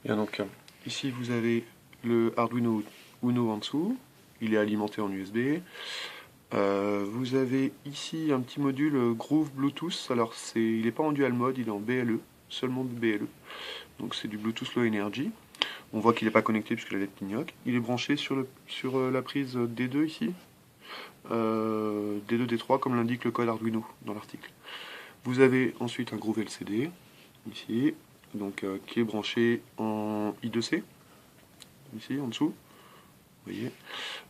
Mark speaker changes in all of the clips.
Speaker 1: Bien, donc ici vous avez le Arduino Uno en dessous, il est alimenté en USB. Vous avez ici un petit module Groove Bluetooth, alors il n'est pas en dual mode, il est en BLE, seulement de BLE, donc c'est du Bluetooth Low Energy. On voit qu'il n'est pas connecté puisque la LED clignote. Il est branché sur la prise D2 ici, D2, D3 comme l'indique le code Arduino dans l'article. Vous avez ensuite un Groove LCD, ici, donc, qui est branché en I2C, ici en dessous. Vous voyez,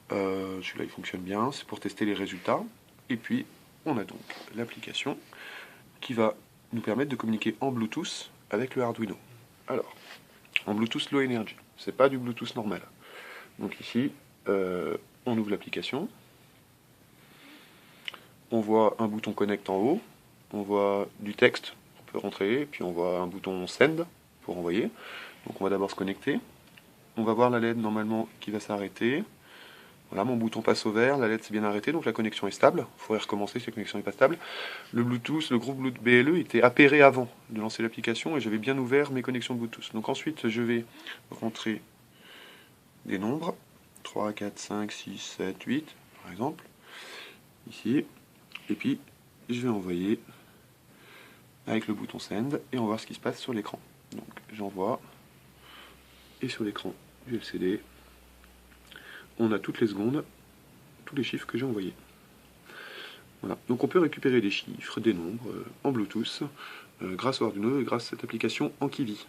Speaker 1: celui-là il fonctionne bien, c'est pour tester les résultats. Et puis on a donc l'application qui va nous permettre de communiquer en Bluetooth avec le Arduino. Alors, en Bluetooth Low Energy, c'est pas du Bluetooth normal. Donc ici, on ouvre l'application, on voit un bouton Connect en haut, on voit du texte, on peut rentrer, puis on voit un bouton Send pour envoyer. Donc on va d'abord se connecter. On va voir la LED normalement qui va s'arrêter. Voilà, mon bouton passe au vert, la LED s'est bien arrêtée, donc la connexion est stable. Il faudrait recommencer si la connexion n'est pas stable. Le Bluetooth, le groupe Bluetooth BLE était appairé avant de lancer l'application et j'avais bien ouvert mes connexions Bluetooth. Donc ensuite, je vais rentrer des nombres, 3, 4, 5, 6, 7, 8, par exemple, ici. Et puis, je vais envoyer avec le bouton Send et on va voir ce qui se passe sur l'écran. Donc j'envoie, et sur l'écran du LCD, on a toutes les secondes, tous les chiffres que j'ai envoyés. Voilà. Donc on peut récupérer des chiffres, des nombres en Bluetooth grâce au Arduino et grâce à cette application Ankivi.